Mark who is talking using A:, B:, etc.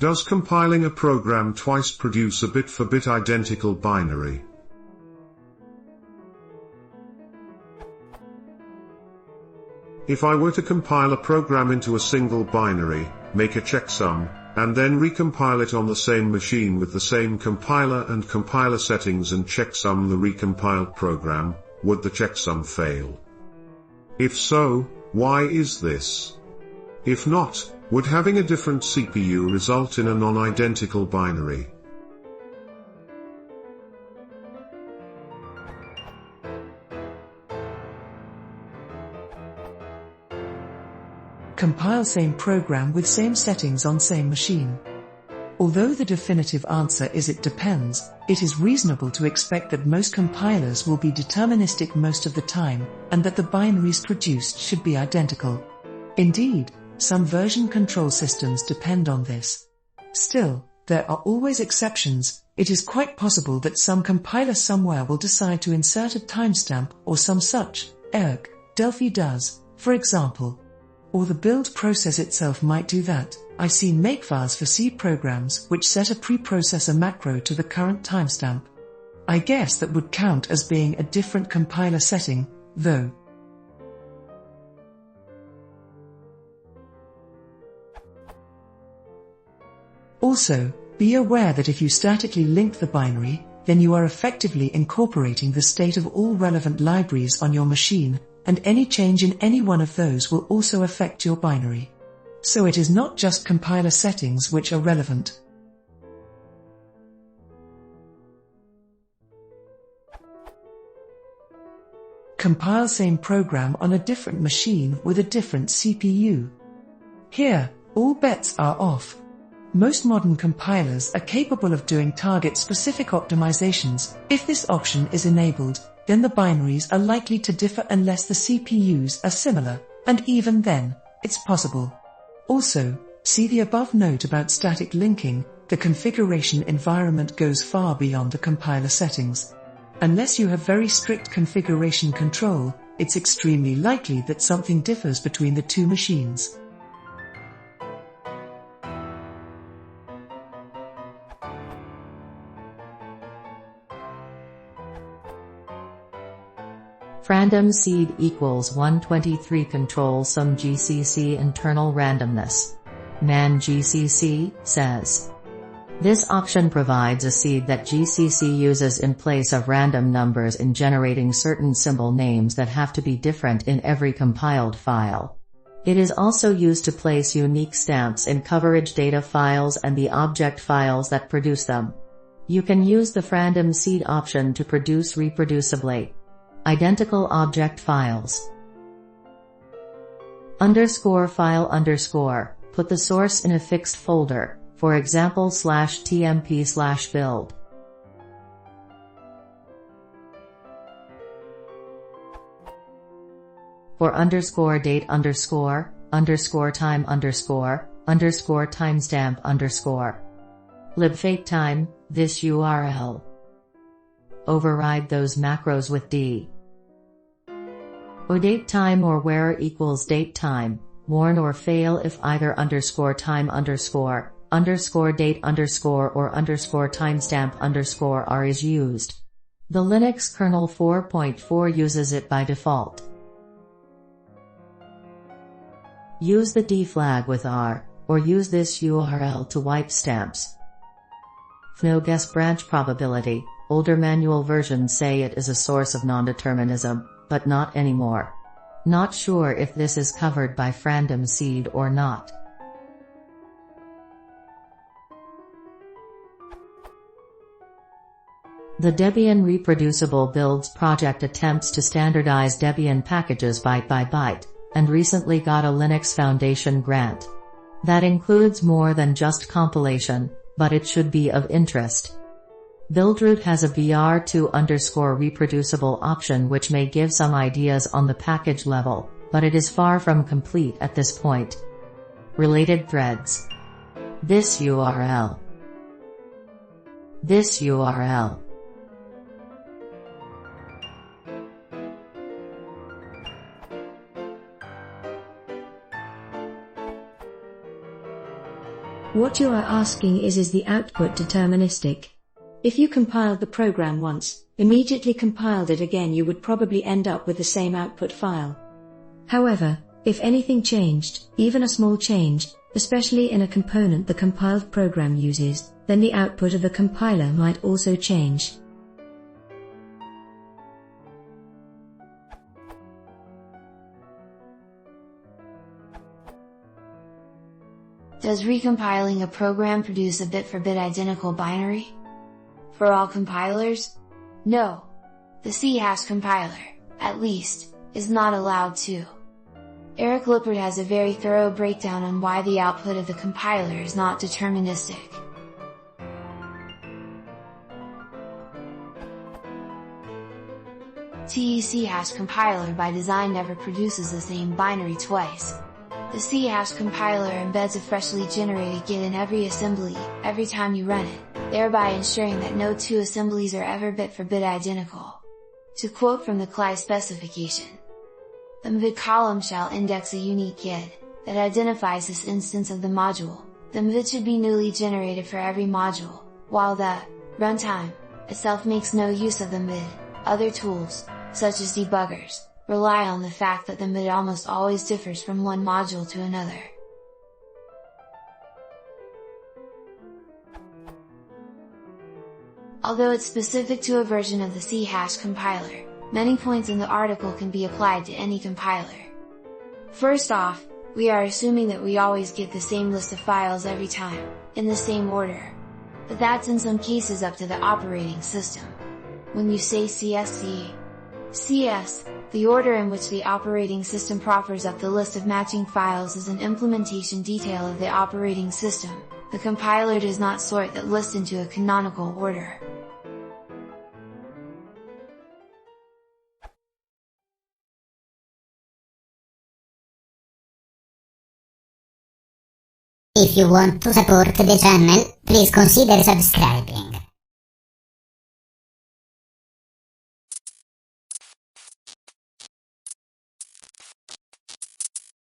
A: Does compiling a program twice produce a bit-for-bit identical binary? If I were to compile a program into a single binary, make a checksum, and then recompile it on the same machine with the same compiler and compiler settings and checksum the recompiled program, would the checksum fail? If so, why is this? If not, would having a different CPU result in a non-identical binary?
B: Compile same program with same settings on same machine. Although the definitive answer is it depends, it is reasonable to expect that most compilers will be deterministic most of the time, and that the binaries produced should be identical. Indeed, some version control systems depend on this. Still, there are always exceptions. It is quite possible that some compiler somewhere will decide to insert a timestamp or some such, Delphi does, for example. Or the build process itself might do that. I've seen makefiles for C programs which set a preprocessor macro to the current timestamp. I guess that would count as being a different compiler setting, though. Also, be aware that if you statically link the binary, then you are effectively incorporating the state of all relevant libraries on your machine, and any change in any one of those will also affect your binary. So it is not just compiler settings which are relevant. Compile same program on a different machine with a different CPU. Here, all bets are off. Most modern compilers are capable of doing target-specific optimizations. If this option is enabled, then the binaries are likely to differ unless the CPUs are similar, and even then, it's possible. Also, see the above note about static linking. The configuration environment goes far beyond the compiler settings. Unless you have very strict configuration control, it's extremely likely that something differs between the two machines.
C: Random seed equals 123 control sum GCC internal randomness. Man GCC says. This option provides a seed that GCC uses in place of random numbers in generating certain symbol names that have to be different in every compiled file. It is also used to place unique stamps in coverage data files and the object files that produce them. You can use the random seed option to produce reproducibly identical object files. _file_, put the source in a fixed folder, for example /tmp/build. For _date_, _time_, timestamp_, libfatetime, this URL. Override those macros with D. Or datetime or where equals datetime, warn or fail if either _time_, _date_ or _timestamp_ R is used. The Linux kernel 4.4 uses it by default. Use the D flag with R, or use this URL to wipe stamps. No guess branch probability. Older manual versions say it is a source of non-determinism, but not anymore. Not sure if this is covered by random seed or not. The Debian Reproducible Builds project attempts to standardize Debian packages byte by byte, and recently got a Linux Foundation grant. That includes more than just compilation, but it should be of interest. Buildroot has a BR2_reproducible option which may give some ideas on the package level, but it is far from complete at this point. Related threads. This URL. This URL.
D: What you are asking is the output deterministic? If you compiled the program once, immediately compiled it again, you would probably end up with the same output file. However, if anything changed, even a small change, especially in a component the compiled program uses, then the output of the compiler might also change.
E: Does recompiling a program produce a bit-for-bit identical binary? For all compilers? No. The C# compiler, at least, is not allowed to. Eric Lippert has a very thorough breakdown on why the output of the compiler is not deterministic. TEC# compiler by design never produces the same binary twice. The C# compiler embeds a freshly generated GIT in every assembly, every time you run it, thereby ensuring that no two assemblies are ever bit-for-bit identical. To quote from the CLI specification, the mvid column shall index a unique GIT that identifies this instance of the module. The mvid should be newly generated for every module, while the runtime itself makes no use of the mvid. Other tools, such as debuggers, rely on the fact that the mvid almost always differs from one module to another. Although it's specific to a version of the C# compiler, many points in the article can be applied to any compiler. First off, we are assuming that we always get the same list of files every time, in the same order. But that's in some cases up to the operating system. When you say CS, the order in which the operating system proffers up the list of matching files is an implementation detail of the operating system. The compiler does not sort that list into a canonical order.
F: If you want to support the channel, please consider subscribing.